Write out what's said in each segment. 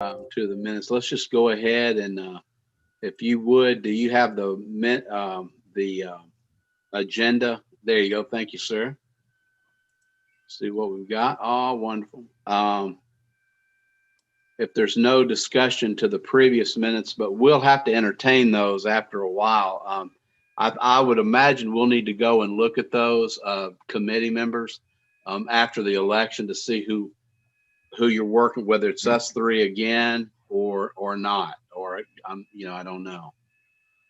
to the minutes. Let's just go ahead and, if you would, do you have the agenda? There you go. Thank you, sir. See what we've got. Oh, wonderful. If there's no discussion to the previous minutes, but we'll have to entertain those after a while. I would imagine we'll need to go and look at those committee members after the election to see who you're working, whether it's us three again or not, or I don't know.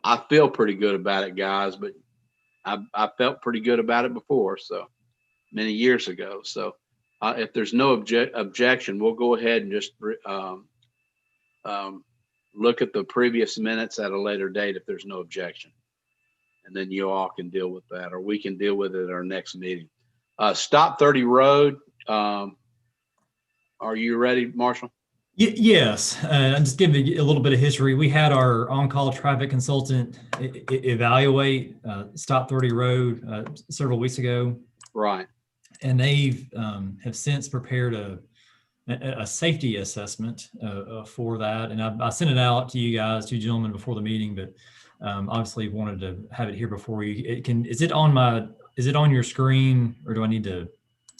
I feel pretty good about it, guys, but I felt pretty good about it before, so many years ago. So if there's no objection, we'll go ahead and just look at the previous minutes at a later date if there's no objection. And then you all can deal with that, or we can deal with it at our next meeting. Stop 30 Road. Are you ready, Marshall? Yes, I'll just give you a little bit of history. We had our on-call traffic consultant evaluate Stop 30 Road several weeks ago. Right. And they have since prepared a safety assessment for that. And I sent it out to you guys, two gentlemen, before the meeting, but obviously wanted to have it here before you. Is it on your screen, or do I need to?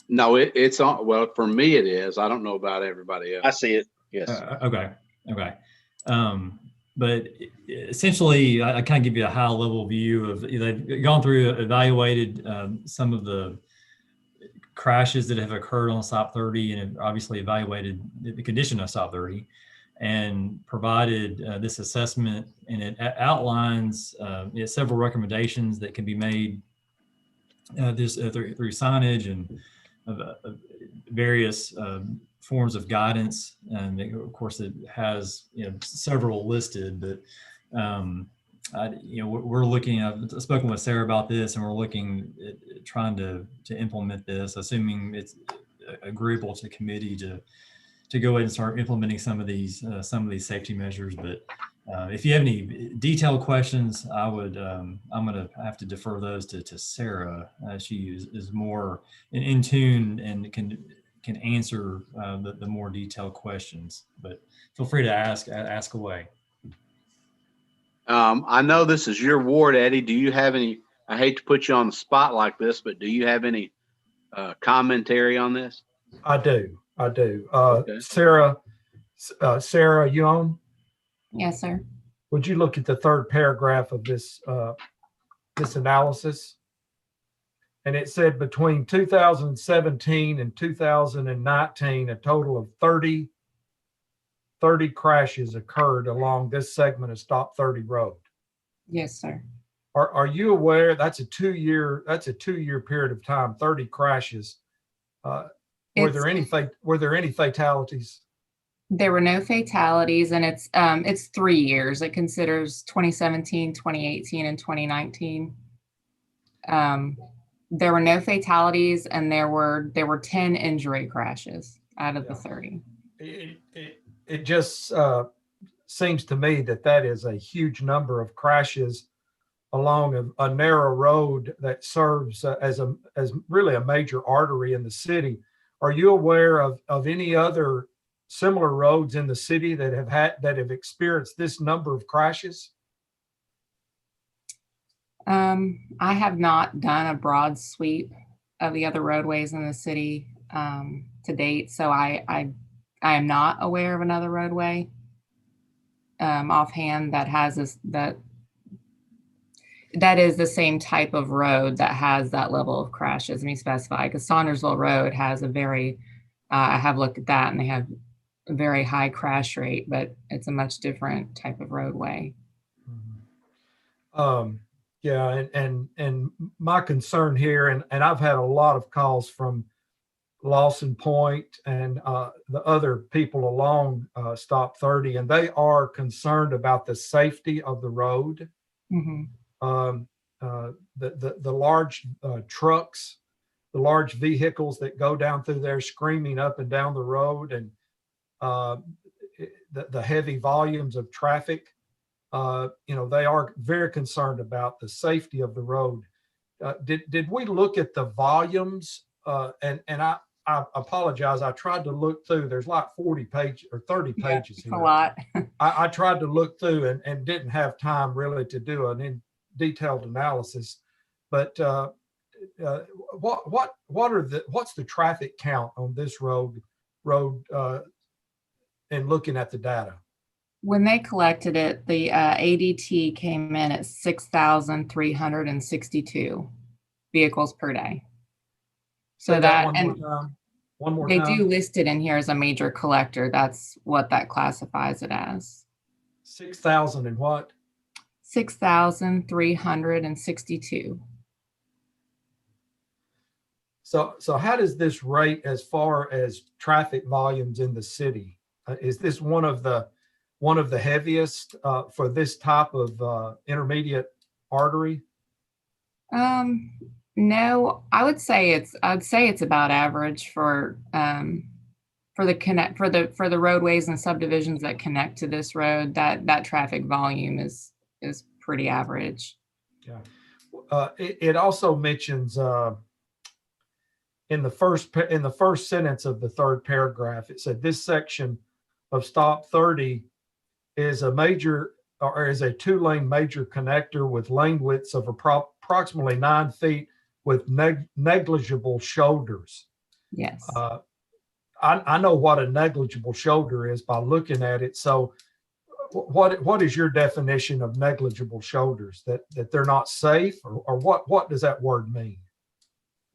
No, it's on. Well, for me it is. I don't know about everybody else. I see it. Yes. Okay. But essentially, I kind of give you a high level view of, they've gone through, evaluated some of the crashes that have occurred on Stop 30, and have obviously evaluated the condition of Stop 30, and provided this assessment, and it outlines several recommendations that can be made through signage and various forms of guidance. And of course it has several listed, but we're looking. I've spoken with Sarah about this, and we're looking at trying to implement this, assuming it's agreeable to committee to go ahead and start implementing some of these safety measures. But if you have any detailed questions, I'm going to have to defer those to Sarah. She is more in tune and can answer the more detailed questions. But feel free to ask away. I know this is your ward, Eddie. Do you have any? I hate to put you on the spot like this, but do you have any commentary on this? I do. Okay. Sarah, you on? Yes, sir. Would you look at the third paragraph of this analysis? And it said between 2017 and 2019, a total of 30 crashes occurred along this segment of Stop 30 Road. Yes, sir. Are you aware that's a 2-year period of time, 30 crashes? Were there any fatalities? There were no fatalities, and it's 3 years. It considers 2017, 2018, and 2019. There were no fatalities, and there were 10 injury crashes out of the 30. It just seems to me that is a huge number of crashes along a narrow road that serves as really a major artery in the city. Are you aware of any other similar roads in the city that have experienced this number of crashes? I have not done a broad sweep of the other roadways in the city to date, so I am not aware of another roadway offhand that has that is the same type of road that has that level of crashes. Let me specify, because Saundersville Road has a very, I have looked at that, and they have a very high crash rate, but it's a much different type of roadway. Yeah, and my concern here, and I've had a lot of calls from Lawson Point and the other people along Stop 30, and they are concerned about the safety of the road. Mm-hmm. The large trucks, the large vehicles that go down through there screaming up and down the road, and the heavy volumes of traffic. They are very concerned about the safety of the road. Did we look at the volumes? And I apologize. I tried to look through. There's like 40 pages or 30 Yeah, pages it's a here. lot. I tried to look through and didn't have time really to do an detailed analysis. But what's the traffic count on this road and looking at the data? When they collected it, the ADT came in at 6,362 vehicles per day. So Say that, one more and time. One more they time. do list it in here as a major collector. That's what that classifies it as. 6,000 and what? 6,362. So how does this rate as far as traffic volumes in the city? Is this one of the heaviest for this type of intermediate artery? No, I'd say it's about average for the roadways and subdivisions that connect to this road. That traffic volume is pretty average. Yeah. It also mentions in the first sentence of the third paragraph, it said this section of Stop 30 is a major or is a 2-lane major connector with lane widths of approximately 9 feet with negligible shoulders. Yes. I know what a negligible shoulder is by looking at it. So what is your definition of negligible shoulders? That they're not safe, or what does that word mean?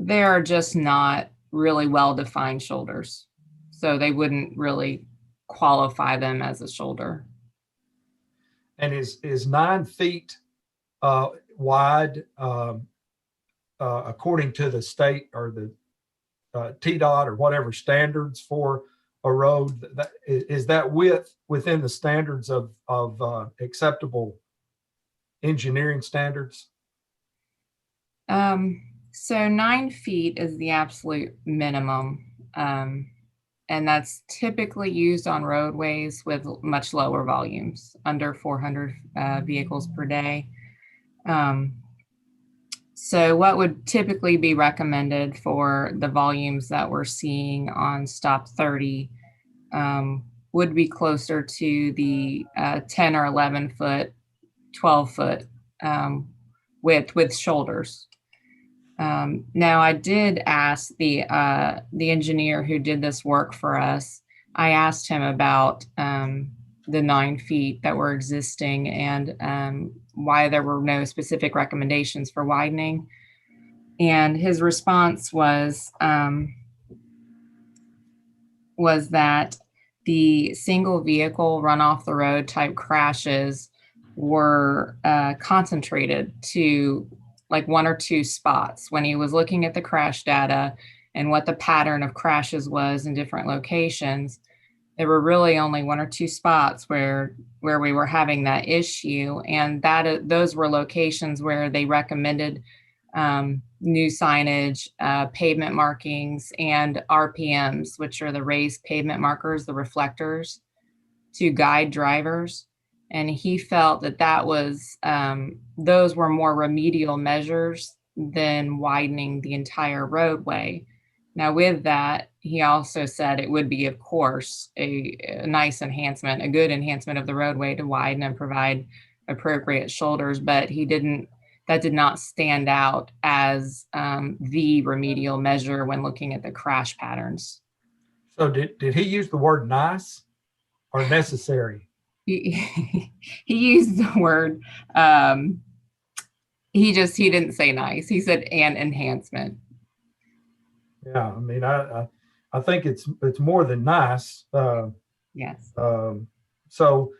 They are just not really well-defined shoulders. So they wouldn't really qualify them as a shoulder. And is 9 feet wide according to the state or the TDOT or whatever standards for a road? Is that width within the standards of acceptable engineering standards? So 9 feet is the absolute minimum. And that's typically used on roadways with much lower volumes, under 400 vehicles per day. So what would typically be recommended for the volumes that we're seeing on Stop 30 would be closer to the 10 or 11 foot, 12 foot with shoulders. Now, I did ask the engineer who did this work for us. I asked him about the 9 feet that were existing and why there were no specific recommendations for widening. And his response was that the single vehicle run off the road type crashes were concentrated to like 1 or 2 spots. When he was looking at the crash data and what the pattern of crashes was in different locations, there were really only 1 or 2 spots where we were having that issue. And those were locations where they recommended new signage, pavement markings, and RPMs, which are the raised pavement markers, the reflectors, to guide drivers. And he felt that was those were more remedial measures than widening the entire roadway. Now, with that, he also said it would be, of course, a nice enhancement, a good enhancement of the roadway to widen and provide appropriate shoulders, but that did not stand out as the remedial measure when looking at the crash patterns. So did he use the word nice or necessary? He used the word, he didn't say nice. He said an enhancement. Yeah, I mean, I think it's more than nice. Yes. So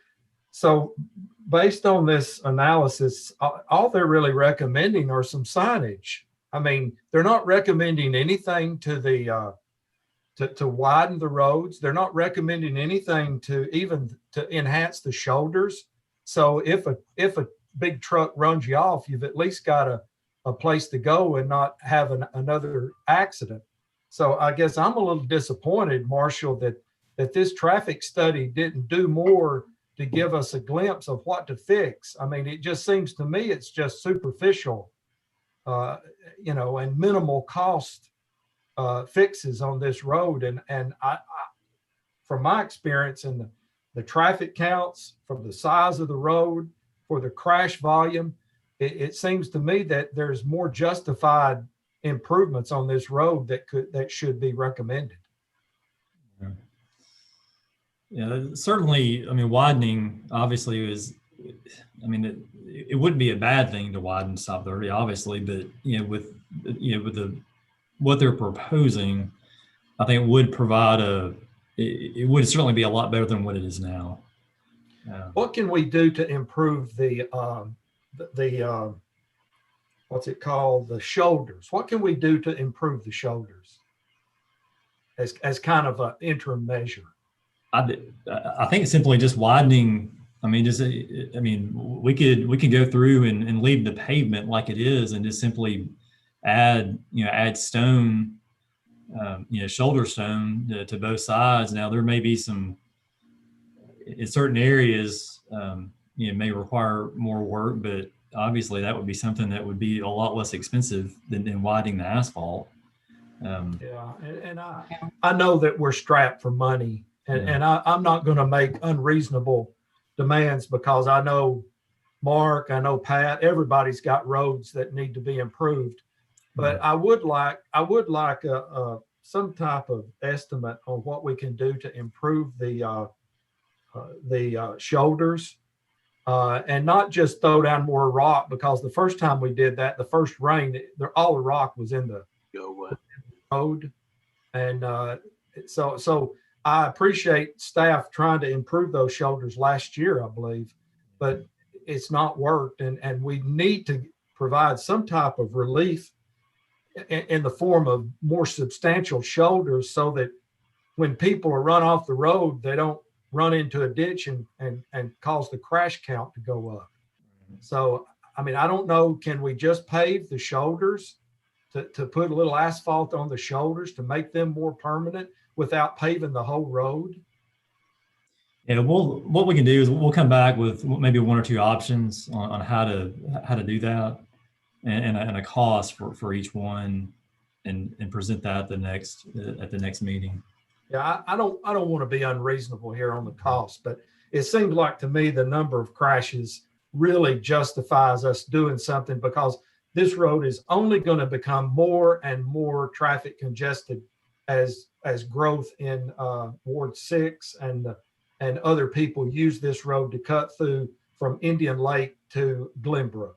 based on this analysis, all they're really recommending are some signage. I mean, they're not recommending anything to the to widen the roads. They're not recommending anything to enhance the shoulders. So if a big truck runs you off, you've at least got a place to go and not have another accident. So I guess I'm a little disappointed, Marshall, that this traffic study didn't do more to give us a glimpse of what to fix. I mean, it just seems to me it's just superficial, and minimal cost fixes on this road. And I from my experience in the traffic counts, from the size of the road, for the crash volume, it seems to me that there's more justified improvements on this road that should be recommended. Yeah, certainly. I mean, widening obviously is. I mean, it wouldn't be a bad thing to widen South 30, obviously, but with what they're proposing, I think it would provide it would certainly be a lot better than what it is now. What can we do to improve the what's it called, the shoulders? What can we do to improve the shoulders as kind of an interim measure? I think simply just widening. I mean, we could go through and leave the pavement like it is, and just simply add stone, shoulder stone to both sides. Now there may be some in certain areas, may require more work, but obviously that would be something that would be a lot less expensive than widening the asphalt. Yeah, and I know that we're strapped for money, and I'm not going to make unreasonable demands, because I know Mark, I know Pat, everybody's got roads that need to be improved. But I would like some type of estimate on what we can do to improve the shoulders, and not just throw down more rock, because the first time we did that, the first rain, all the rock was in the road. And so I appreciate staff trying to improve those shoulders last year, I believe, but it's not worked. And we need to provide some type of relief in the form of more substantial shoulders, so that when people are run off the road, they don't run into a ditch and cause the crash count to go up. So, I mean, I don't know, can we just pave the shoulders to put a little asphalt on the shoulders to make them more permanent without paving the whole road? Yeah, what we can do is we'll come back with maybe one or two options on how to do that, and a cost for each one, and present that at the next meeting. Yeah, I don't want to be unreasonable here on the cost, but it seems like to me the number of crashes really justifies us doing something, because this road is only going to become more and more traffic congested as growth in Ward 6 and other people use this road to cut through from Indian Lake to Glenbrook.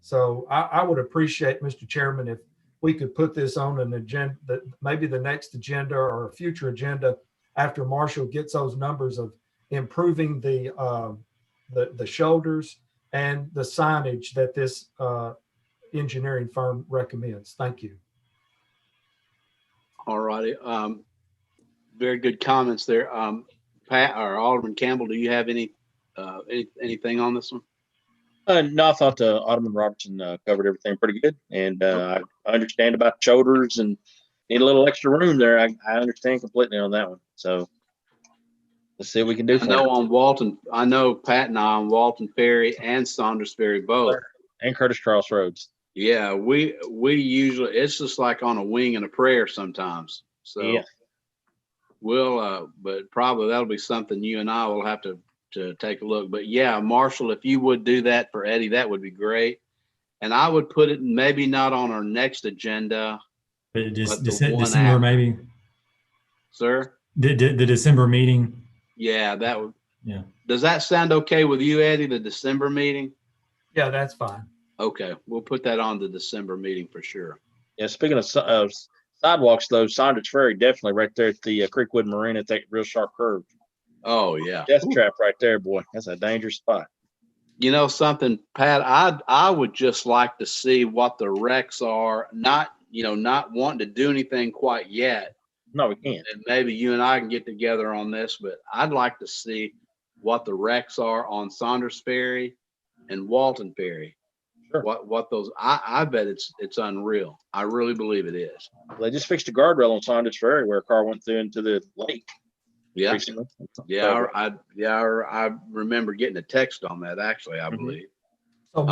So I would appreciate, Mr. Chairman, if we could put this on an agenda, maybe the next agenda or a future agenda, after Marshall gets those numbers of improving the shoulders and the signage that this engineering firm recommends. Thank you. All righty. Very good comments there. Pat or Alderman Campbell, do you have anything on this one? No, I thought Alderman Robertson covered everything pretty good, and I understand about shoulders and need a little extra room there. I understand completely on that one. So let's see what we can do. I know Pat and I on Walton Ferry and Saunders Ferry both, and Curtis Crossroads. Yeah, we usually, it's just like on a wing and a prayer sometimes. So yeah. We'll but probably that'll be something you and I will have to take a look. But yeah, Marshall, if you would do that for Eddie, that would be great. And I would put it maybe not on our next agenda, but December maybe. Sir? The December meeting. Yeah, that would. Yeah. Does that sound okay with you, Eddie, the December meeting? Yeah, that's fine. Okay, we'll put that on the December meeting for sure. Yeah, speaking of sidewalks, though, Saunders Ferry, definitely right there at the Creekwood Marina at that real sharp curve. Oh, yeah. Death trap right there, boy. That's a dangerous spot. You know something, Pat, I would just like to see what the wrecks are, not wanting to do anything quite yet. No, we can't. And maybe you and I can get together on this, but I'd like to see what the wrecks are on Saunders Ferry and Walton Ferry. Sure. What those, I bet it's unreal. I really believe it is. They just fixed a guardrail on Saunders Ferry where a car went through into the lake. Yeah. Recently. Yeah. I remember getting a text on that, actually, I believe. So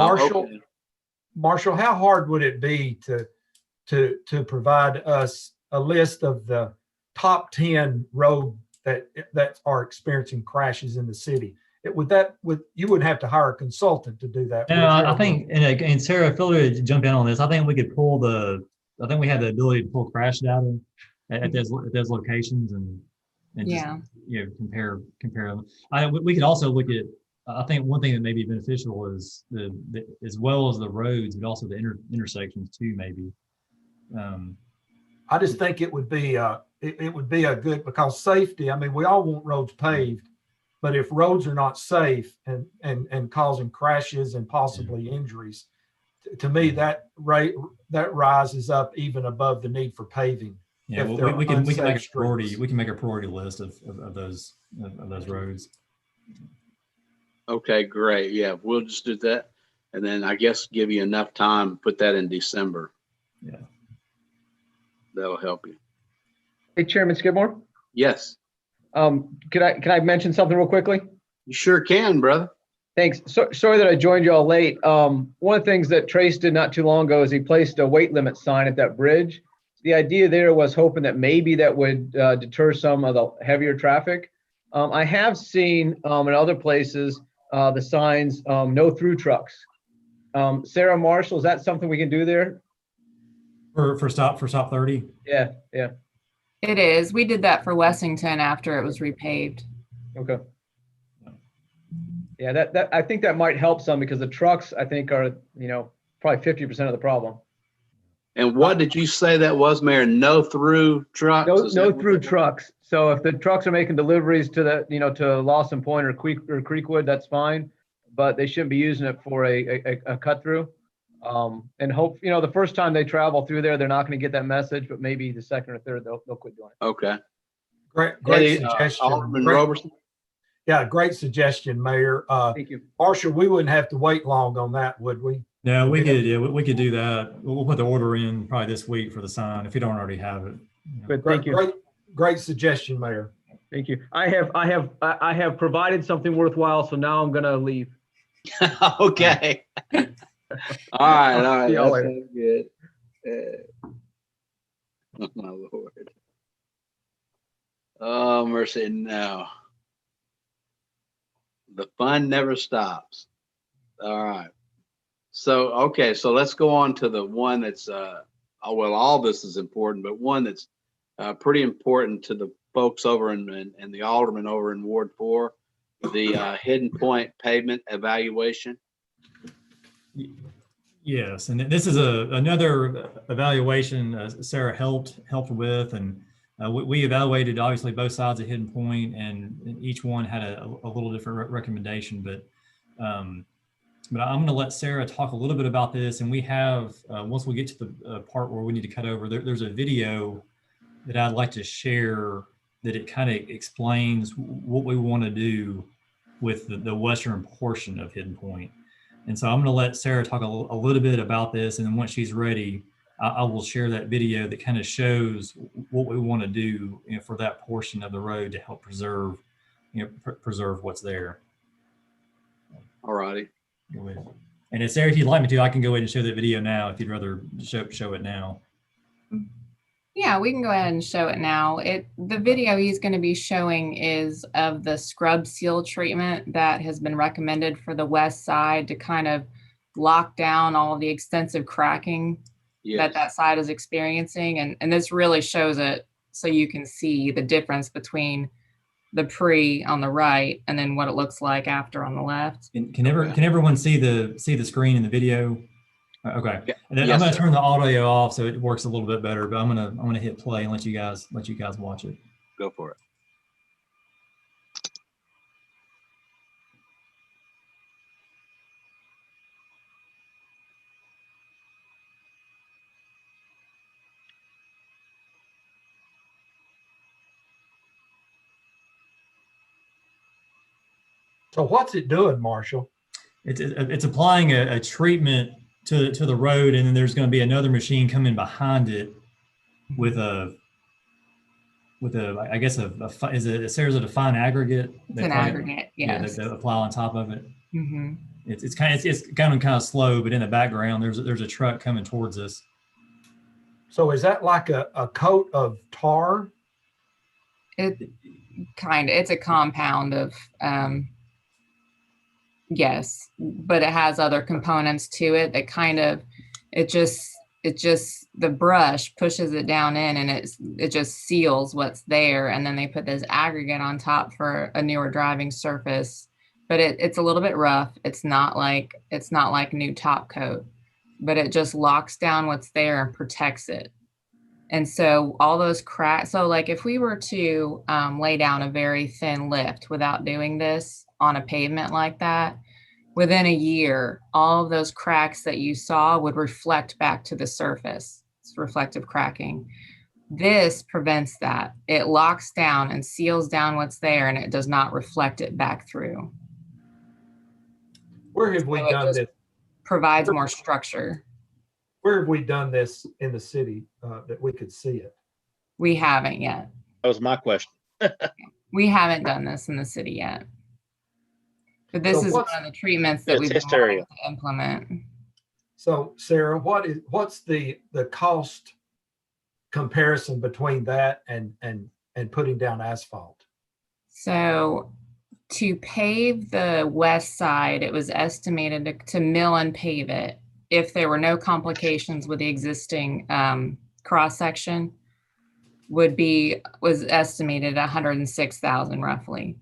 Marshall, how hard would it be to provide us a list of the top 10 road that are experiencing crashes in the city. You wouldn't have to hire a consultant to do that. No, would you? I think, and Sarah, feel free to jump in on this. I think we could pull I think we have the ability to pull crash data at those locations and just, Yeah. compare them. We could also look at, I think one thing that may be beneficial is as well as the roads, but also the intersections too, maybe. I just think it would be a good, because safety, I mean, we all want roads paved, but if roads are not safe and causing crashes and possibly injuries, to me, that rises up even above the need for paving. Yeah, we can make a priority. We can make a priority list of those roads. Okay, great. Yeah, we'll just do that. And then I guess give you enough time, put that in December. Yeah. That'll help you. Hey, Chairman Skidmore, Yes, can I mention something real quickly? you sure can, brother. Thanks. Sorry that I joined you all late. One of the things that Trace did not too long ago is he placed a weight limit sign at that bridge. The idea there was hoping that maybe that would deter some of the heavier traffic. I have seen in other places the signs, no through trucks. Sarah Marshall, is that something we can do there? For stop 30. Yeah. It is. We did that for Wessington after it was repaved. Okay. Yeah, that I think that might help some, because the trucks, I think, are, probably 50% of the problem. And what did you say that was, Mayor? No through trucks? No through trucks. So if the trucks are making deliveries to to Lawson Point or Creekwood, that's fine, but they shouldn't be using it for a cut through. And hope, the first time they travel through there, they're not going to get that message, but maybe the second or third, they'll quit doing it. Okay. Great Eddie, suggestion. Alderman Roberson? Yeah, great suggestion, Mayor. Thank you. Marshall, we wouldn't have to wait long on that, would we? No, we could. Yeah, we could do that. We'll put the order in probably this week for the sign if you don't already have it. Good. Thank you. Great suggestion, Mayor. Thank you. I have provided something worthwhile, so now I'm going to leave. Okay. All right. See y'all That later. sounds good. Oh, my Lord. Oh, mercy. No. The fun never stops. All right. So, okay. So let's go on to the one that's, all this is important, but one that's pretty important to the folks over and the aldermen over in Ward 4, the Hidden Point pavement evaluation. Yes, and this is another evaluation Sarah helped with, and we evaluated obviously both sides of Hidden Point, and each one had a little different recommendation. But I'm going to let Sarah talk a little bit about this, and we have once we get to the part where we need to cut over, there's a video that I'd like to share that it kind of explains what we want to do with the western portion of Hidden Point. And so I'm going to let Sarah talk a little bit about this, and then once she's ready, I will share that video that kind of shows what we want to do, for that portion of the road to help preserve what's there. All righty. And Sarah, if you'd like me to, I can go ahead and show that video now if you'd rather show it now. Yeah, we can go ahead and show it now. The video he's going to be showing is of the scrub seal treatment that has been recommended for the west side to kind of lock down all of the extensive cracking that side is experiencing. And this really shows it so you can see the difference between the pre on the right and then what it looks like after on the left. And can everyone see the screen in the video? Okay. Yeah. And then I'm going to turn the audio off so it works a little bit better, but I'm going to hit play and let you guys watch it. Go for it. So what's it doing, Marshall? It's applying a treatment to the road, and then there's going to be another machine coming behind it with a I guess is it a fine aggregate? It's an aggregate, yes. Yeah, they apply on top of it. Mm-hmm. It's kind of slow, but in the background there's a truck coming towards us. So is that like a coat of tar? It's a compound of, yes, but it has other components to it that kind of, it just, the brush pushes it down in and it just seals what's there. And then they put this aggregate on top for a newer driving surface, but it's a little bit rough. It's not like new top coat, but it just locks down what's there and protects it. And so all those cracks, so like if we were to lay down a very thin lift without doing this on a pavement like that, within a year, all of those cracks that you saw would reflect back to the surface. It's reflective cracking. This prevents that. It locks down and seals down what's there, and it does not reflect it back through. Where have we So it done just this? provides more structure. Where have we done this in the city that we could see it? We haven't yet. That was my question. We haven't done this in the city yet. But this So is one of the treatments that Yeah, we've been test area. wanting to implement. So Sarah, what's the cost comparison between that and putting down asphalt? So to pave the west side, it was estimated to mill and pave it if there were no complications with the existing cross section was estimated at $106,000 roughly.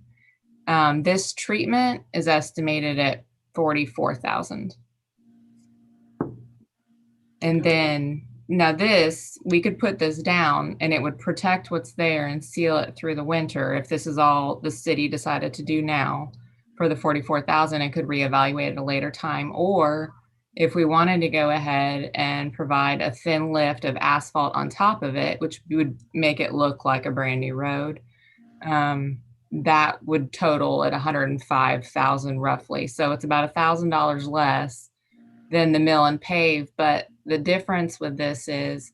This treatment is estimated at $44,000. And then now we could put this down and it would protect what's there and seal it through the winter. If this is all the city decided to do now for the $44,000, it could reevaluate at a later time. Or if we wanted to go ahead and provide a thin lift of asphalt on top of it, which would make it look like a brand new road, that would total at $105,000 roughly. So it's about $1,000 less than the mill and pave. But the difference with this is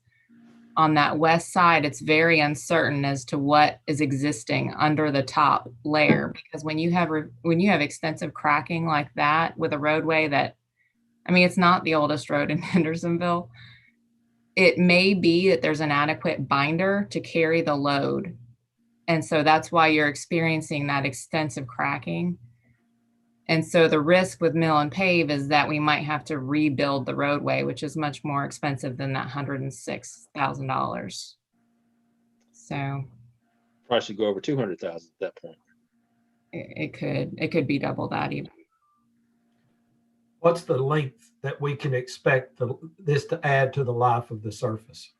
on that west side, it's very uncertain as to what is existing under the top layer, because when you have extensive cracking like that with a roadway that, I mean, it's not the oldest road in Hendersonville. It may be that there's an adequate binder to carry the load. And so that's why you're experiencing that extensive cracking. And so the risk with mill and pave is that we might have to rebuild the roadway, which is much more expensive than that $106,000. So Price should go over 200,000 at that point. it could be double that even. What's the length that we can expect this to add to the life of the surface?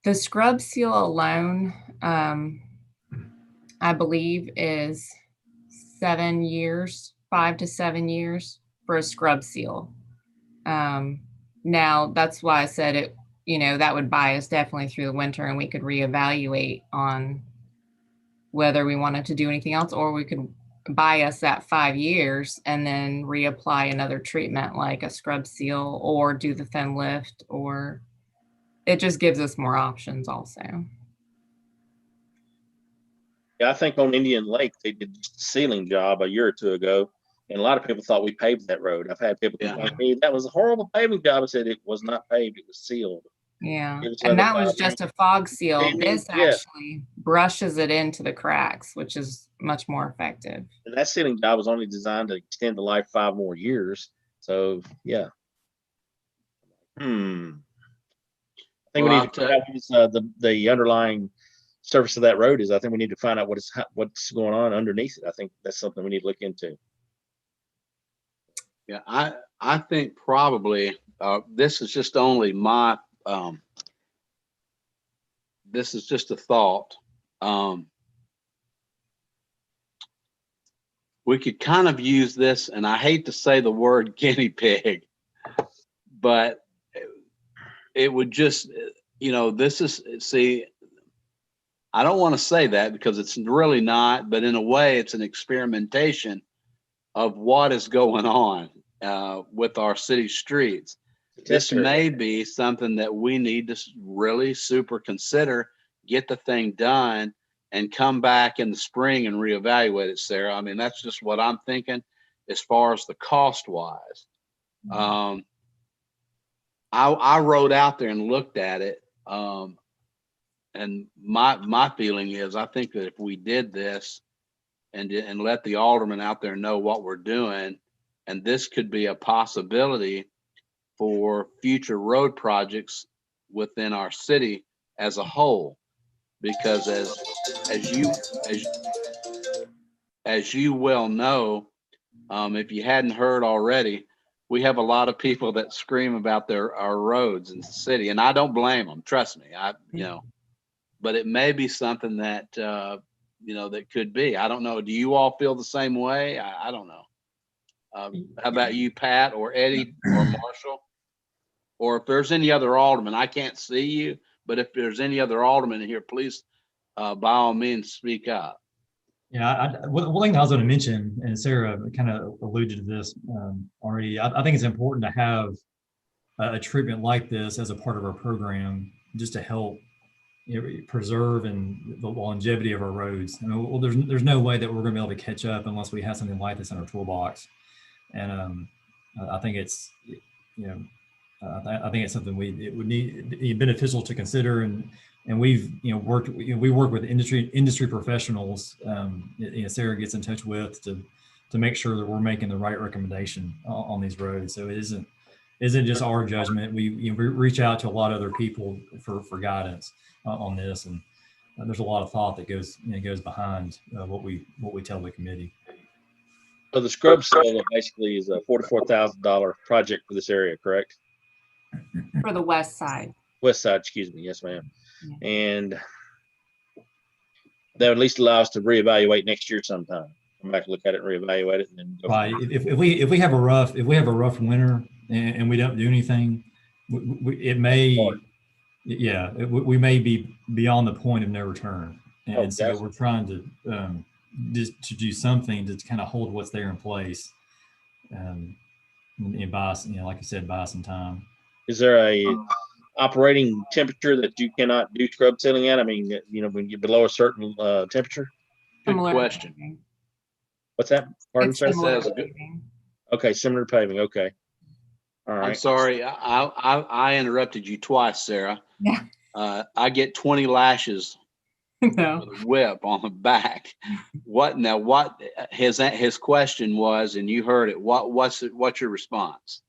The scrub seal alone, I believe, is 7 years, 5 to 7 years for a scrub seal. Now, that's why I said it, that would buy us definitely through the winter, and we could reevaluate on whether we wanted to do anything else, or we could buy us that 5 years and then reapply another treatment like a scrub seal or do the thin lift, or it just gives us more options also. Yeah, I think on Indian Lake, they did a sealing job a year or two ago, and a lot of people thought we paved that road. I've had people complain to me, that was a horrible paving job. I said it was not paved, it was sealed. Yeah, and that was just a fog seal. This actually brushes it into the cracks, which is much more effective. And that sealing job was only designed to extend the life 5 more years. So, yeah. I think we need to find out what the underlying surface of that road is. I think we need to find out what's going on underneath it. I think that's something we need to look into. Yeah, I think probably this is just only my this is just a thought. We could kind of use this, and I hate to say the word guinea pig, but it would just, this is, see, I don't want to say that because it's really not, but in a way it's an experimentation of what is going on with our city streets. This may be something that we need to really super consider, get the thing done, and come back in the spring and reevaluate it, Sarah. I mean, that's just what I'm thinking as far as the cost wise. I rode out there and looked at it. And my feeling is, I think that if we did this and let the aldermen out there know what we're doing, and this could be a possibility for future road projects within our city as a whole, because as you well know, if you hadn't heard already, we have a lot of people that scream about our roads in the city, and I don't blame them. Trust me, but it may be something that that could be. I don't know. Do you all feel the same way? I don't know. How about you, Pat, or Eddie, or Marshall? Or if there's any other alderman, I can't see you, but if there's any other alderman here, please, by all means, speak up. Yeah, one thing I was going to mention, and Sarah kind of alluded to this already, I think it's important to have a treatment like this as a part of our program, just to help preserve and the longevity of our roads. I mean, well, there's no way that we're going to be able to catch up unless we have something like this in our toolbox. And I think it's, I think it's something it would be beneficial to consider. And we've we work with industry professionals. Sarah gets in touch with to make sure that we're making the right recommendation on these roads. So it isn't just our judgment. We reach out to a lot of other people for guidance on this, and there's a lot of thought that goes behind what we tell the committee. So the scrub seal basically is a $44,000 project for this area, correct? For the west side. West side, excuse me. Yes, ma'am. Yeah. And that would at least allow us to reevaluate next year sometime. Come back and look at it, reevaluate it, and then go. Right. If we have a rough winter and we don't do anything, we may be beyond the point of no return. And so we're trying to just to do something to kind of hold what's there in place, and buy, like you said, buy some time. Is there a operating temperature that you cannot do scrub sealing at? I mean, when you're below a certain temperature? Good question. What's that? Pardon, sir? Okay, similar to paving. Okay. All right. I'm sorry, I interrupted you twice, Sarah. Yeah. I get 20 lashes No. with a whip on the back. What his question was, and you heard it. What's your response?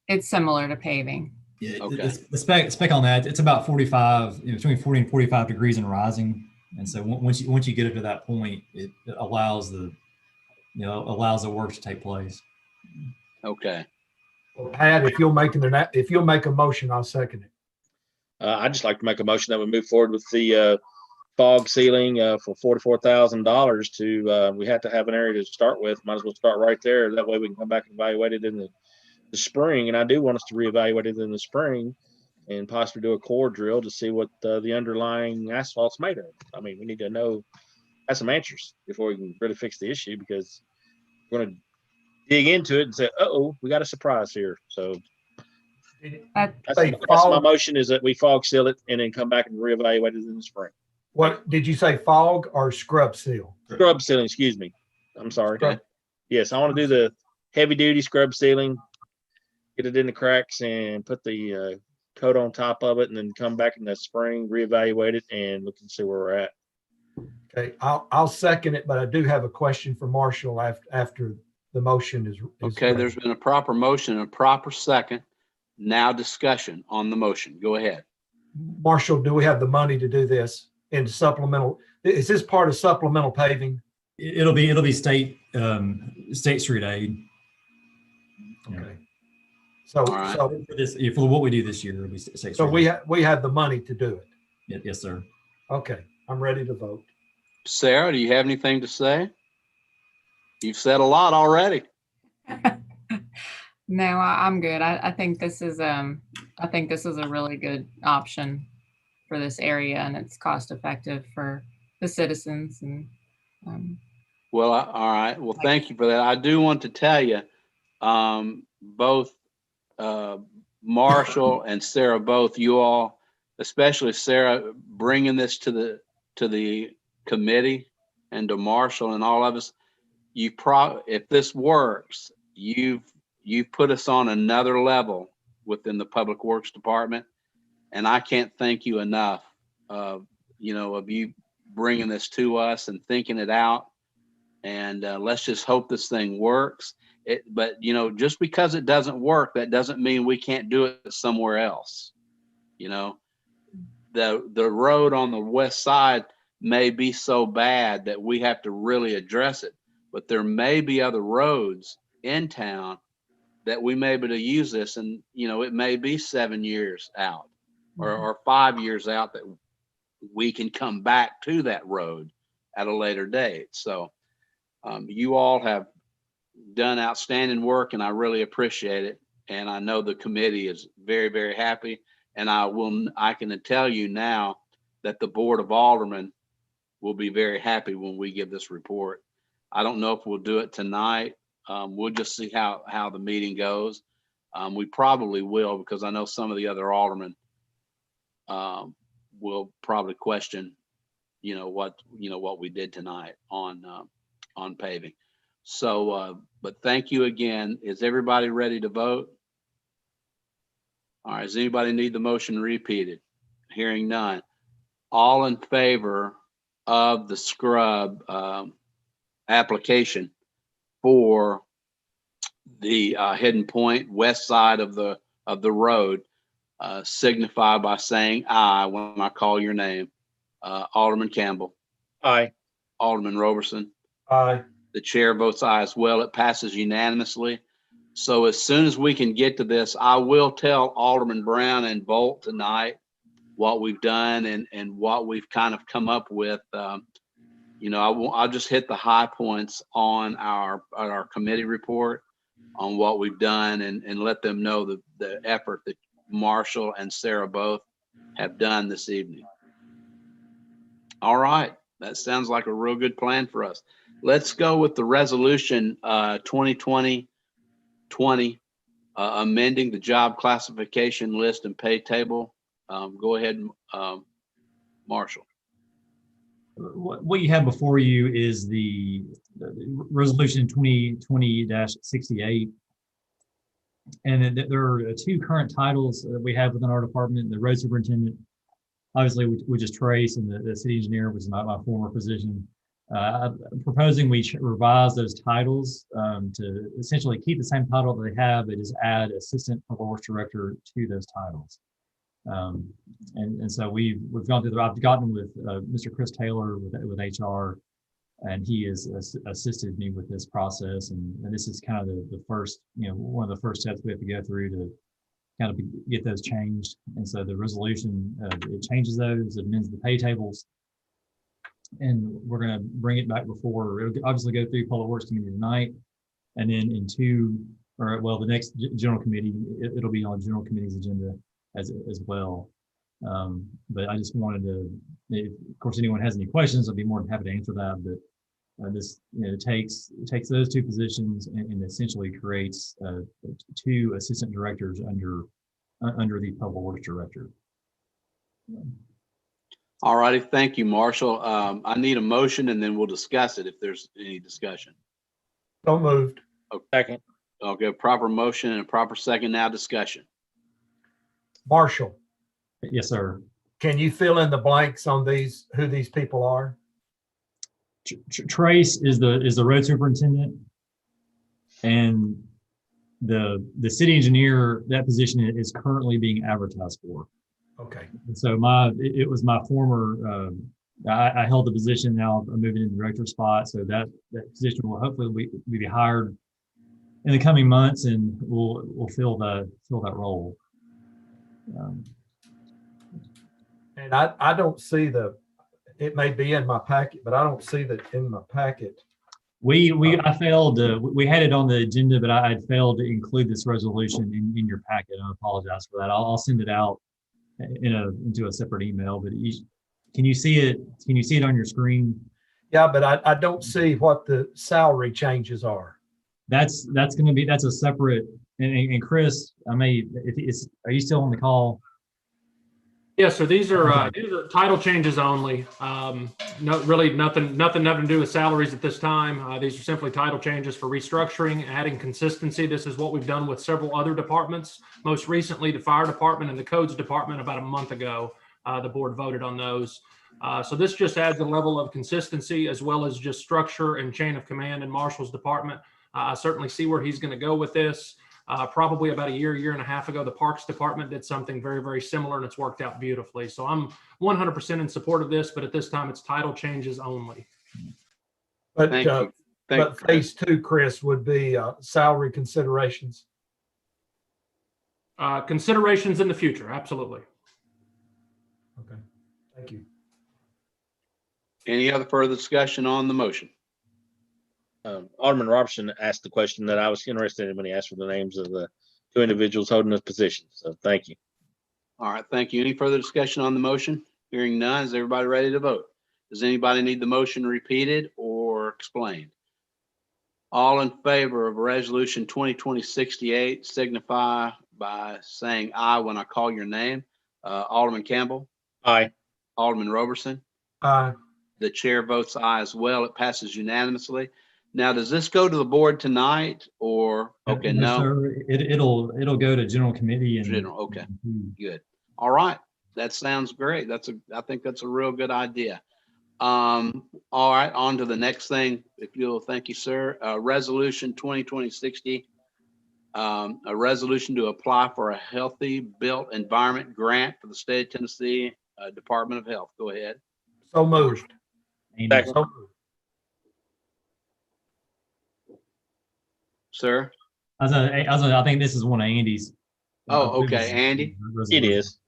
It's similar to paving. Yeah, okay. The spec on that, it's about 45, between 40 and 45 degrees and rising. And so once you get up to that point, it allows the work to take place. Okay. Well, Pat, if you'll make a motion, I'll second it. I'd just like to make a motion that we move forward with the fog sealing for $44,000 we have to have an area to start with. Might as well start right there. That way we can come back and evaluate it in the spring. And I do want us to reevaluate it in the spring and possibly do a core drill to see what the underlying asphalt's made of. I mean, we need to have some answers before we can really fix the issue, because we're going to dig into it and say, uh-oh, we got a surprise here. So that's my motion, is that we fog seal it and then come back and reevaluate it in the spring. What did you say, fog or scrub seal? Scrub sealing, excuse me. I'm sorry. Okay. Yes, I want to do the heavy duty scrub sealing, get it in the cracks and put the coat on top of it, and then come back in the spring, reevaluate it, and look and see where we're at. Okay, I'll second it, but I do have a question for Marshall after the motion is Okay, ready. there's been a proper motion and a proper second. Now discussion on the motion. Go ahead. Marshall, do we have the money to do this in supplemental? Is this part of supplemental paving? It'll be state street aid. Okay. So, right. For what we do this year, it'll be state street. So we have the money to do it. Yes, sir. Okay, I'm ready to vote. Sarah, do you have anything to say? You've said a lot already. No, I'm good. I think this is a really good option for this area, and it's cost effective for the citizens. And Well, all right. Well, thank you for that. I do want to tell you, both Marshall and Sarah, both you all, especially Sarah, bringing this to the committee and to Marshall and all of us. If this works, you've put us on another level within the Public Works Department. And I can't thank you enough, of you bringing this to us and thinking it out. And let's just hope this thing works. But just because it doesn't work, that doesn't mean we can't do it somewhere else. The road on the west side may be so bad that we have to really address it, but there may be other roads in town that we may be able to use this, and it may be 7 years out or 5 years out that we can come back to that road at a later date. So you all have done outstanding work, and I really appreciate it. And I know the committee is very, very happy. And I can tell you now that the Board of Aldermen will be very happy when we give this report. I don't know if we'll do it tonight. We'll just see how the meeting goes. We probably will, because I know some of the other aldermen will probably question, what we did tonight on paving. So, but thank you again. Is everybody ready to vote? All right, does anybody need the motion repeated? Hearing none. All in favor of the scrub application for the Hidden Point west side of the road, signify by saying aye when I call your name. Alderman Campbell. Aye. Alderman Roberson. Aye. The chair votes aye as well. It passes unanimously. So as soon as we can get to this, I will tell Alderman Brown and Bolt tonight what we've done and what we've kind of come up with. I'll just hit the high points on our committee report on what we've done and let them know the effort that Marshall and Sarah both have done this evening. All right, that sounds like a real good plan for us. Let's go with the resolution 2020-20, amending the job classification list and pay table. Go ahead, Marshall. What you have before you is the resolution 2020-68. And there are two current titles that we have within our department: the road superintendent, obviously, which is Trace, and the city engineer, which is my former position. I'm proposing we revise those titles to essentially keep the same title that they have, but just add assistant public works director to those titles. And so we've gone through. I've gotten with Mr. Chris Taylor with HR, and he has assisted me with this process. And this is kind of the first, one of the first steps we have to go through to kind of get those changed. And so the resolution, it changes those, it amends the pay tables. And we're going to bring it back before, it'll obviously go through Public Works Committee tonight. And then the next general committee, it'll be on general committee's agenda as well. But I just wanted to, of course, anyone has any questions, I'll be more than happy to answer that. But this takes those two positions and essentially creates two assistant directors under the public works director. All righty, thank you, Marshall. I need a motion, and then we'll discuss it if there's any discussion. So moved. Okay. Second. Okay, proper motion and a proper second. Now discussion. Marshall, Yes, sir. can you fill in the blanks on who these people are? Trace is the road superintendent, and the city engineer, that position is currently being advertised for. Okay. And so it was my former, I held the position. Now I'm moving into the director spot. So that position will hopefully be hired in the coming months, and we'll fill that role. And I don't see it may be in my packet, but I don't see that in my packet. I failed. We had it on the agenda, but I had failed to include this resolution in your packet. I apologize for that. I'll send it out into a separate email. But can you see it? Can you see it on your screen? Yeah, but I don't see what the salary changes are. That's a separate. And Chris, are you still on the call? Yes, sir. These are title changes only. No, really nothing to do with salaries at this time. These are simply title changes for restructuring, adding consistency. This is what we've done with several other departments. Most recently, the fire department and the codes department about a month ago, the board voted on those. So this just adds a level of consistency as well as just structure and chain of command in Marshall's department. I certainly see where he's going to go with this. Probably about a year and a half ago, the Parks Department did something very, very similar, and it's worked out beautifully. So I'm 100% in support of this, but at this time, it's title changes only. But, Thank you. but phase two, Chris, would be salary considerations. Considerations in the future, absolutely. Okay, thank you. Any other further discussion on the motion? Alderman Robertson asked the question that I was interested in when he asked for the names of the two individuals holding those positions. So thank you. All right, thank you. Any further discussion on the motion? Hearing none, is everybody ready to vote? Does anybody need the motion repeated or explained? All in favor of resolution 2020-68 signify by saying aye when I call your name. Alderman Campbell, Aye. Alderman Roberson. Aye. The chair votes aye as well. It passes unanimously. Now, does this go to the board tonight or, okay, no? Sir, it'll go to general committee and. General, okay. Good. All right. That sounds great. I think that's a real good idea. All right, on to the next thing. If you'll, thank you, sir. Resolution 2020-60, a resolution to apply for a healthy built environment grant for the state of Tennessee Department of Health. Go ahead. So moved. Andy. So moved. Sir? I think this is one of Andy's. Oh, okay, Andy. It is.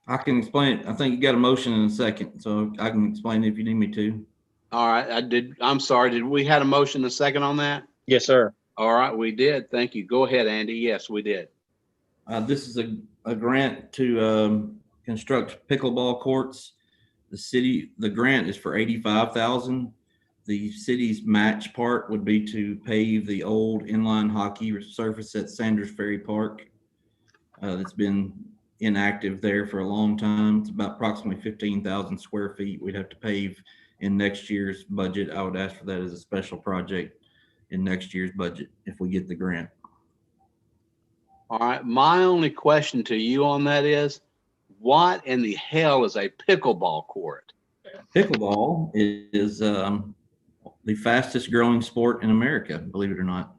I can explain it. I think you got a motion in a second, so I can explain it if you need me to. All right, I'm sorry. Did we had a motion and a second on that? Yes, sir. All right, we did. Thank you. Go ahead, Andy. Yes, we did. This is a grant to construct pickleball courts. The grant is for $85,000. The city's match part would be to pave the old inline hockey surface at Sanders Ferry Park. That's been inactive there for a long time. It's about approximately 15,000 square feet. We'd have to pave in next year's budget. I would ask for that as a special project in next year's budget if we get the grant. All right, my only question to you on that is, what in the hell is a pickleball court? Pickleball is the fastest growing sport in America, believe it or not.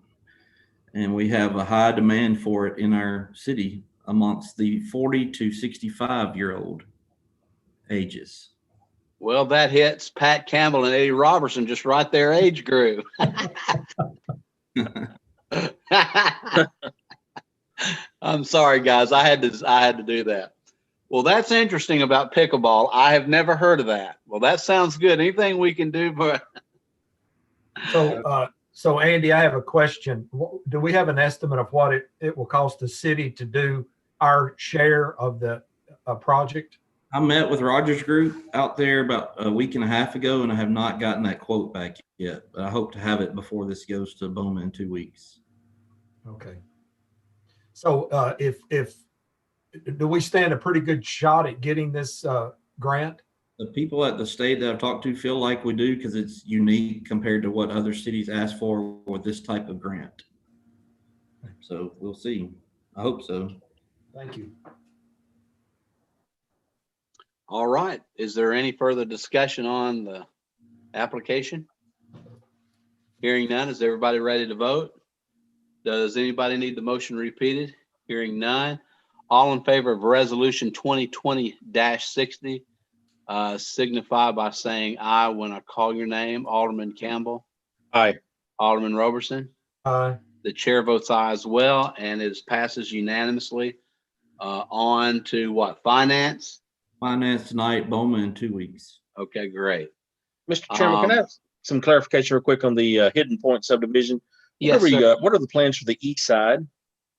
And we have a high demand for it in our city amongst the 40 to 65-year-old ages. Well, that hits Pat Campbell and Eddie Robertson just right their age group. I'm sorry, guys. I had to do that. Well, that's interesting about pickleball. I have never heard of that. Well, that sounds good. Anything we can do, but So Andy, I have a question. Do we have an estimate of what it will cost the city to do our share of the project? I met with Rogers Group out there about a week and a half ago, and I have not gotten that quote back yet, but I hope to have it before this goes to Bowman in 2 weeks. Okay. So do we stand a pretty good shot at getting this grant? The people at the state that I've talked to feel like we do because it's unique compared to what other cities ask for with this type of grant. So we'll see. I hope so. Thank you. all right. Is there any further discussion on the application? Hearing none, is everybody ready to vote? Does anybody need the motion repeated? Hearing none. All in favor of resolution 2020-60, signify by saying aye when I call your name. Alderman Campbell. Aye. Alderman Roberson. Aye. The chair votes aye as well, and it passes unanimously. On to what? Finance? Finance tonight, Bowman in 2 weeks. Okay, great. Mr. Chairman, can I have some clarification real quick on the Hidden Point subdivision? Yes, What are sir. what are the plans for the east side?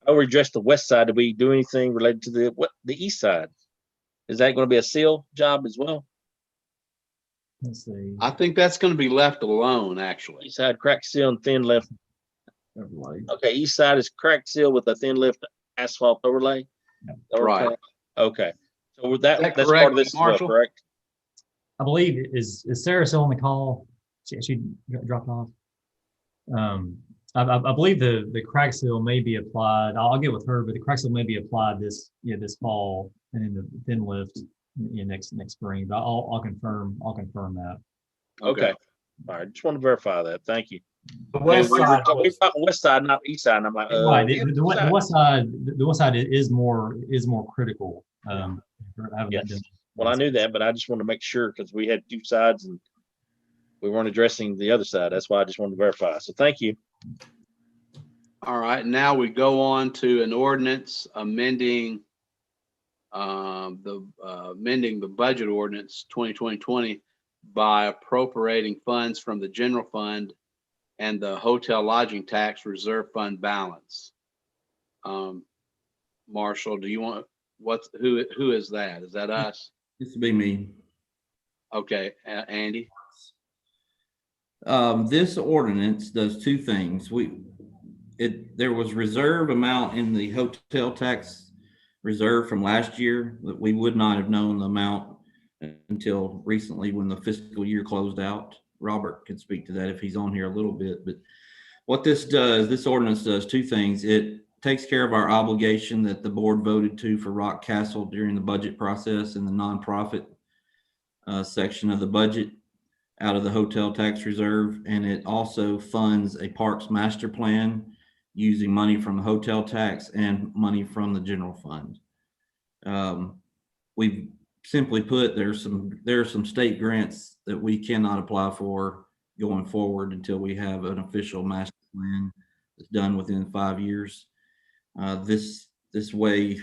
I already addressed the west side. Did we do anything related to the east side? Is that going to be a seal job as well? Let's see. I think that's going to be left alone, actually. East side cracked seal and thin lift. Overlay. Okay, east side is cracked seal with a thin lift asphalt overlay. Right. Okay. So with Is that, that that's part of correct, this as well, Marshall? correct? I believe, is Sarah still on the call? She dropped off. I believe the crack seal may be applied. I'll get with her, but the crack seal may be applied this fall and in the thin lift next spring. But I'll confirm that. Okay. All right. Just want to verify that. Thank you. The west We were side talking was, west side, not east side. And I'm like, Right. yeah, The west side is more critical. Yes. Well, I knew that, but I just wanted to make sure because we had two sides and we weren't addressing the other side. That's why I just wanted to verify. So thank you. All right, now we go on to an ordinance amending the budget ordinance 2020 by appropriating funds from the general fund and the hotel lodging tax reserve fund balance. Marshall, do you want who is that? Is that us? This would be me. Okay, Andy. This ordinance does two things. There was reserve amount in the hotel tax reserve from last year that we would not have known the amount until recently when the fiscal year closed out. Robert can speak to that if he's on here a little bit, but what this ordinance does two things. It takes care of our obligation that the board voted to for Rock Castle during the budget process in the nonprofit section of the budget out of the hotel tax reserve. And it also funds a parks master plan using money from the hotel tax and money from the general fund. We've simply put, there are some state grants that we cannot apply for going forward until we have an official master plan that's done within 5 years. This way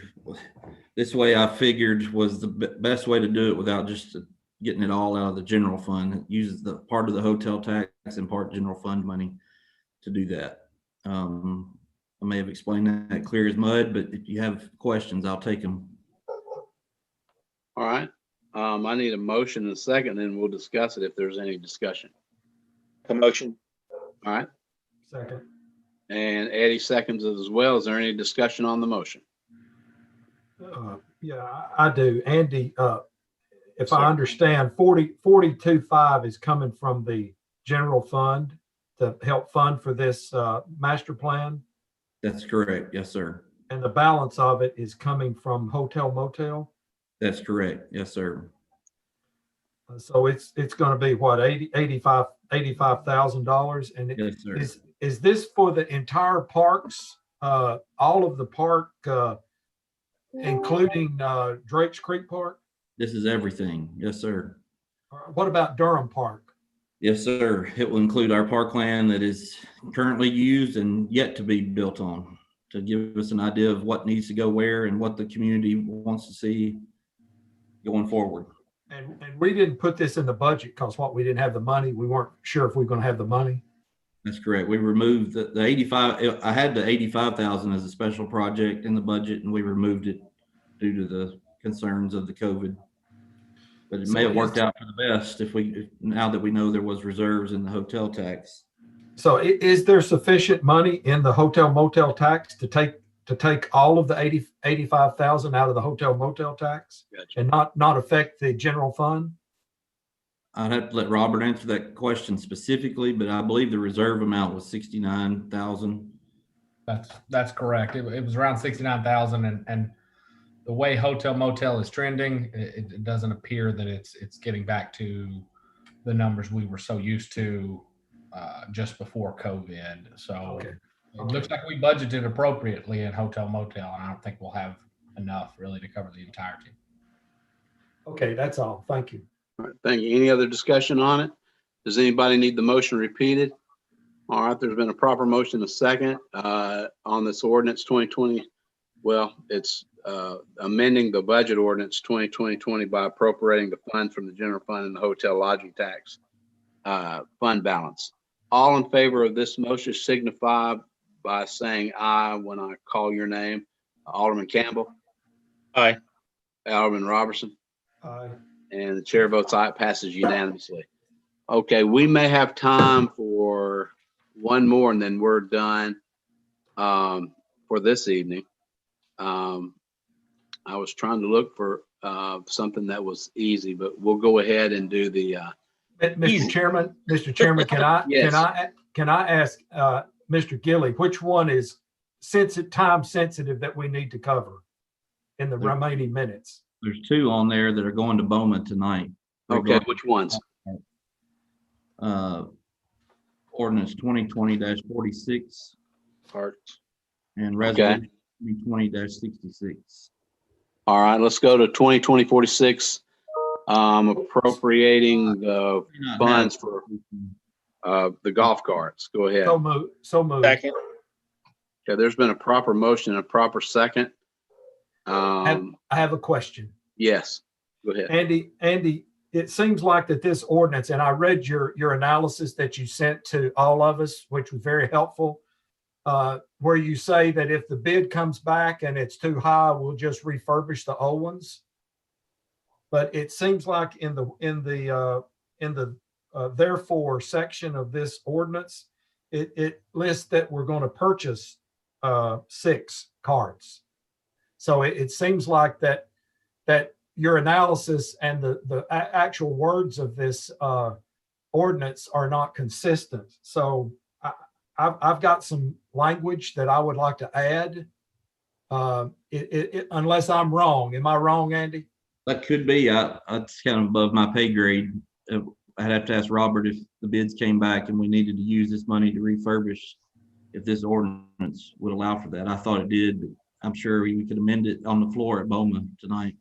I figured was the best way to do it without just getting it all out of the general fund. It uses the part of the hotel tax and part general fund money to do that. I may have explained that clear as mud, but if you have questions, I'll take them. All right. I need a motion and a second, and we'll discuss it if there's any discussion. A motion. All right. second. And Eddie seconds it as well. Is there any discussion on the motion? Yeah, I do. Andy, if Sir. I understand, 42.5 is coming from the general fund to help fund for this master plan. That's correct. Yes, sir. And the balance of it is coming from hotel motel. That's correct. Yes, sir. So it's going to be what, $85,000, and Yes, sir. is this for the entire parks, all of the park, including Drake's Creek Park? This is everything. Yes, sir. What about Durham Park? Yes, sir. It will include our parkland that is currently used and yet to be built on, to give us an idea of what needs to go where and what the community wants to see going forward. And we didn't put this in the budget because we didn't have the money. We weren't sure if we were going to have the money. That's correct. We removed the 85. I had the 85,000 as a special project in the budget, and we removed it due to the concerns of the COVID. But it may have worked out for the best now that we know there was reserves in the hotel tax. So is there sufficient money in the hotel motel tax to take all of the 85,000 out of the hotel motel tax? Gotcha. And not affect the general fund? I'd have to let Robert answer that question specifically, but I believe the reserve amount was 69,000. That's correct. It was around 69,000, and the way hotel motel is trending, it doesn't appear that it's getting back to the numbers we were so used to just before COVID. So okay. It looks like we budgeted appropriately in hotel motel, and I don't think we'll have enough really to cover the entirety. Okay, that's all. Thank you. All right, thank you. Any other discussion on it? Does anybody need the motion repeated? All right, there's been a proper motion, a second on this ordinance 2020. Well, it's amending the budget ordinance 2020 by appropriating the funds from the general fund and the hotel lodging tax fund balance. All in favor of this motion signify by saying aye when I call your name. Alderman Campbell. Aye. Alderman Robertson. Aye. And the chair votes aye. It passes unanimously. Okay, we may have time for one more and then we're done for this evening. I was trying to look for something that was easy, but we'll go ahead and do the, Mr. Chairman, Yes. can I ask Mr. Gilly, which one is time sensitive that we need to cover in the remaining minutes? There's two on there that are going to Bowman tonight. okay, which ones? Ordinance 2020-46 Parts. and Okay. resolution 2020-66. All right, let's go to 2020-46, appropriating the funds for the golf carts. Go ahead. So moved. Second. Okay, there's been a proper motion and a proper second. I have a question. Yes, go ahead. Andy, it seems like that this ordinance, and I read your analysis that you sent to all of us, which was very helpful, where you say that if the bid comes back and it's too high, we'll just refurbish the old ones. But it seems like in the therefore section of this ordinance, it lists that we're going to purchase 6 carts. So it seems like that your analysis and the actual words of this ordinance are not consistent. So I've got some language that I would like to add, unless I'm wrong. Am I wrong, Andy? That could be. It's kind of above my pay grade. I'd have to ask Robert if the bids came back and we needed to use this money to refurbish, if this ordinance would allow for that. I thought it did, but I'm sure we could amend it on the floor at Bowman tonight.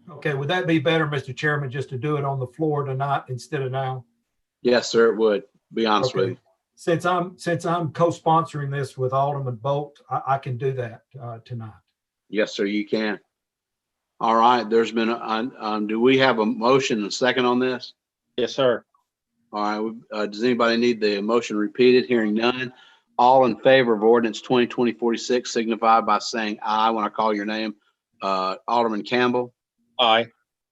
Okay, would that be better, Mr. Chairman, just to do it on the floor tonight instead of now? Yes, sir, it would. Be honest with you. Since I'm co-sponsoring this with Alderman Bolt, I can do that tonight. Yes, sir, you can. All right, there's been do we have a motion and a second on this? Yes, sir. All right, does anybody need the motion repeated? Hearing none. All in favor of ordinance 2020-46 signify by saying aye when I call your name. Alderman Campbell Aye.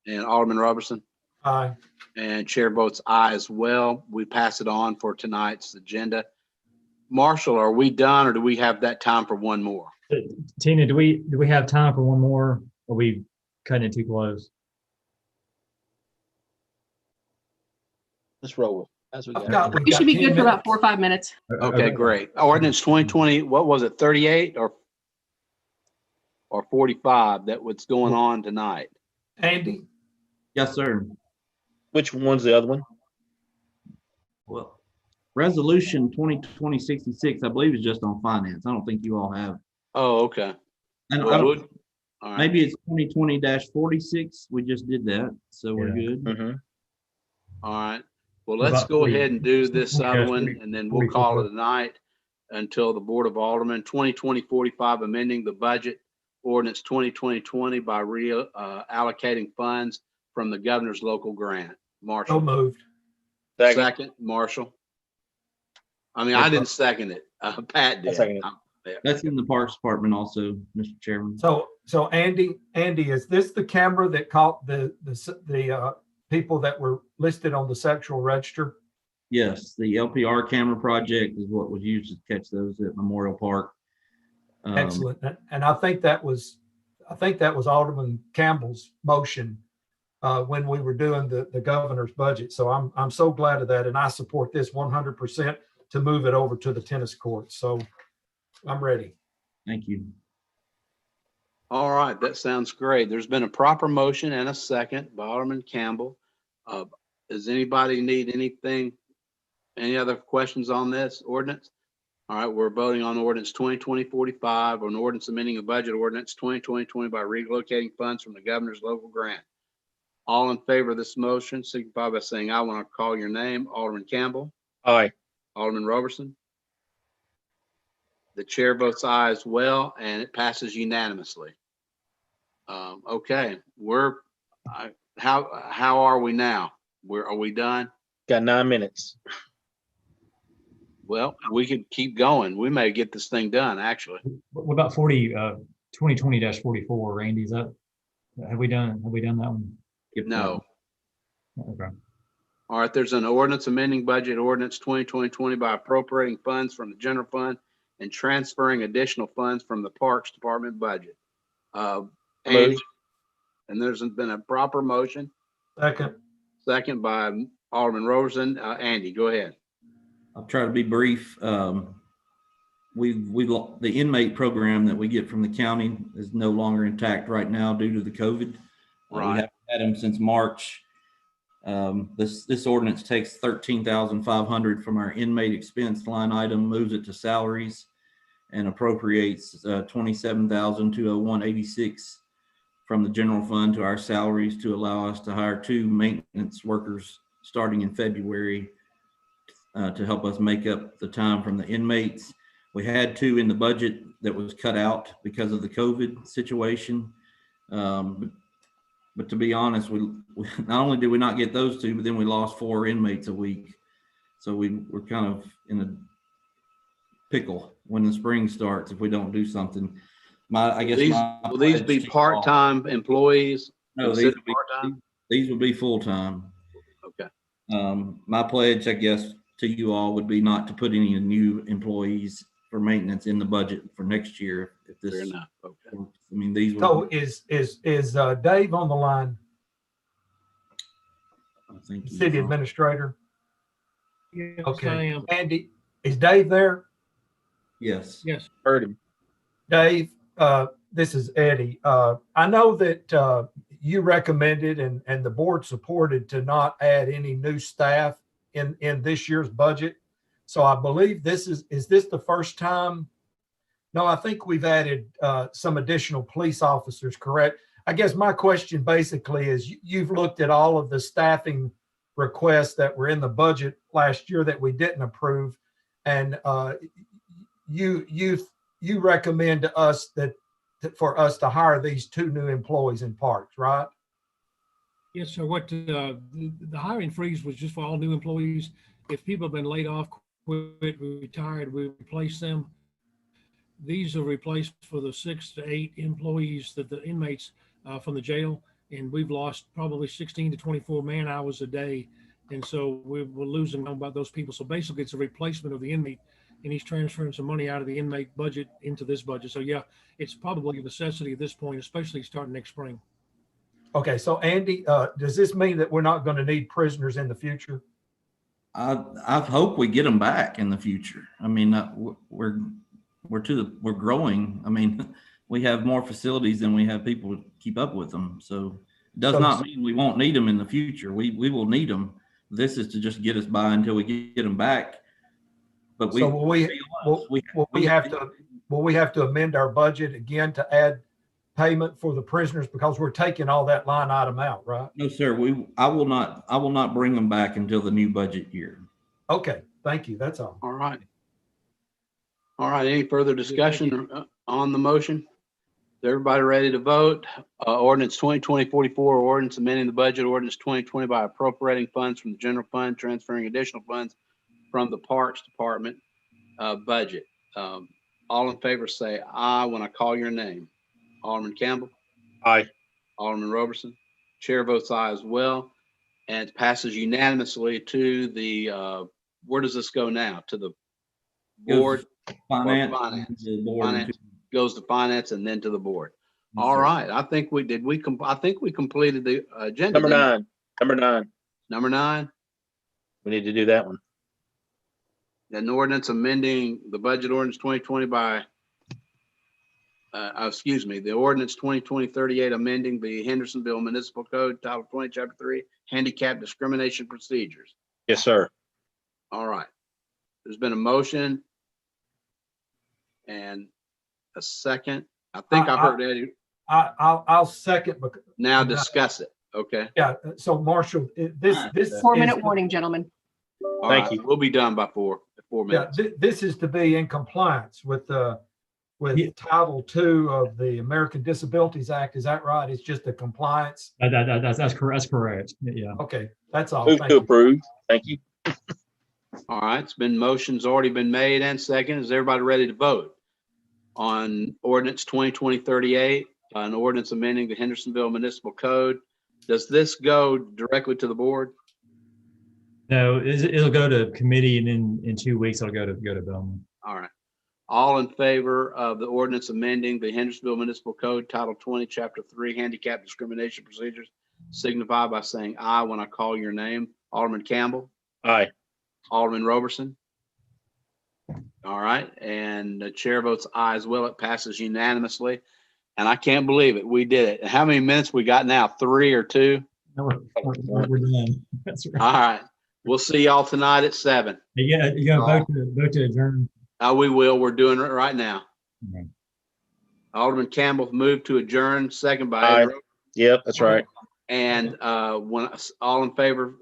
and Alderman Robertson. Aye. And chair votes aye as well. We pass it on for tonight's agenda. Marshall, are we done or do we have that time for one more? Tina, do we have time for one more? Or are we cutting it too close? Let's roll. As we We've go. We should be 10 good for about minutes. 4 or 5 minutes. Okay, great. Ordinance 2020, what was it, 38 or 45 that was going on tonight? Andy? Yes, sir. Which one's the other one? Well, resolution 2020-66, I believe, is just on finance. I don't think you all have. Oh, okay. And Well, all right. maybe it's 2020-46. We just did that, so we're good. Mm-hmm. All right. Well, let's go ahead and do this other one, and then we'll call it a night until the Board of Aldermen 2020-45 amending the budget ordinance 2020 by reallocating funds from the governor's local grant. So Marshall. moved. Second, Marshall. I mean, I didn't second it. Pat did. second it. That's in the Parks Department also, Mr. Chairman. So Andy, is this the camera that caught the people that were listed on the sexual register? Yes, the LPR camera project is what was used to catch those at Memorial Park. Excellent. And I think that was Alderman Campbell's motion when we were doing the governor's budget. So I'm so glad of that. And I support this 100% to move it over to the tennis court. So I'm ready. Thank you. All right, that sounds great. There's been a proper motion and a second by Alderman Campbell. Does anybody need anything, any other questions on this ordinance? All right, we're voting on ordinance 2020-45, on ordinance amending the budget ordinance 2020 by relocating funds from the governor's local grant. All in favor of this motion, signify by saying aye when I call your name. Alderman Campbell, Aye. Alderman Robertson. The chair votes aye as well, and it passes unanimously. Okay, how are we now? Are we done? Got 9 minutes. Well, we could keep going. We may get this thing done, actually. What about 2020-44, Randy? Is that, have we done that one? No. Okay. All right, there's an ordinance amending budget ordinance 2020 by appropriating funds from the general fund and transferring additional funds from the Parks Department budget. Andy, And there's been a proper motion, Second. second by Alderman Roberson. Andy, go ahead. I'll try to be brief. The inmate program that we get from the county is no longer intact right now due to the COVID. We Right. haven't had them since March. This ordinance takes $13,500 from our inmate expense line item, moves it to salaries, and appropriates $27,201.86 from the general fund to our salaries to allow us to hire 2 maintenance workers starting in February to help us make up the time from the inmates. We had 2 in the budget that was cut out because of the COVID situation. But to be honest, we not only did we not get those 2, but then we lost 4 inmates a week. So we're kind of in a pickle when the spring starts if we don't do something. Will these be part-time employees? No, these would be full-time. Okay. My pledge, I guess, to you all would be not to put any new employees for maintenance in the budget for next year. If this, Fair enough. Okay. I mean, these were. So is Dave on the line, I think city administrator? Yes, Okay. I am. Andy, is Dave there? Yes. Yes. Heard him. Dave, this is Eddie. I know that you recommended and the board supported to not add any new staff in this year's budget. So I believe is this the first time? No, I think we've added some additional police officers, correct? I guess my question basically is you've looked at all of the staffing requests that were in the budget last year that we didn't approve. And you recommend to us that for us to hire these 2 new employees in parks, right? Yes, sir. What the hiring freeze was just for all new employees. If people have been laid off, quit, retired, we replace them. These are replaced for the 6 to 8 employees that the inmates from the jail, and we've lost probably 16 to 24 man hours a day, and so we're losing about those people. So basically, it's a replacement of the inmate, and he's transferring some money out of the inmate budget into this budget. So yeah, it's probably a necessity at this point, especially starting next spring. Okay, so Andy, does this mean that we're not going to need prisoners in the future? I hope we get them back in the future. I mean, we're growing. I mean, we have more facilities than we have people to keep up with them. So it does not mean we won't need them in the future. We will need them. This is to just get us by until we get them back. But will we have to amend our budget again to add payment for the prisoners because we're taking all that line item out, right? No, sir. I will not bring them back until the new budget year. Okay, thank you. That's all. All right. All right. Any further discussion on the motion? Is everybody ready to vote? Ordinance 2020-44, ordinance amending the budget ordinance 2020 by appropriating funds from the general fund, transferring additional funds from the Parks Department budget. All in favor say aye when I call your name. Alderman Campbell? Aye. Alderman Roberson? Chair votes aye as well. And it passes unanimously to the, where does this go now? To the board? Finance. Finance. The board. Finance goes to finance and then to the board. Yes, All sir. right. I think we completed the agenda. Number 9. Number 9. Number 9, We need to do that one. an ordinance amending the budget ordinance 2020 by, the ordinance 2020-38 amending the Hendersonville Municipal Code, Title 20, Chapter 3, handicap discrimination procedures. Yes, sir. All right. There's been a motion and a second. I think I heard Eddie. I'll second. Now discuss it. Okay. Yeah. So Marshall, this 4-minute warning, gentlemen. All Thank right, you. We'll be done by 4 minutes. Yeah, this is to be in compliance with Title II of the American Disabilities Act. Is that right? It's just a compliance. That's correct. Yeah. Okay, that's all. Move Thank to you. approve. Thank you. All right. Motion's already been made and second. Is everybody ready to vote on ordinance 2020-38, an ordinance amending the Hendersonville Municipal Code? Does this go directly to the board? No, it'll go to committee, and then in 2 weeks it'll go to Bellman. All right. All in favor of the ordinance amending the Hendersonville Municipal Code, Title 20, Chapter 3, Handicap Discrimination Procedures, signify by saying aye when I call your name. Alderman Campbell, Aye. Alderman Roberson. All right, and the chair votes aye as well. It passes unanimously. And I can't believe it. We did it. How many minutes we got now? 3 or 2? No, we're done. That's right. All right. We'll see y'all tonight at 7. Yeah, you gotta vote to adjourn. We will. We're doing it right now. Okay. Alderman Campbell moved to adjourn, second by Aye. Ed. Yep, that's right. And when all in favor,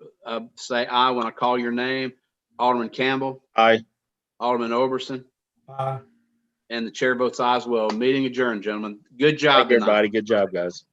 say aye when I call your name. Alderman Campbell, Aye. Alderman Oberson, Bye. and the chair votes aye as well. Meeting adjourned, gentlemen. Good Thank job you, tonight. everybody. Good job, guys.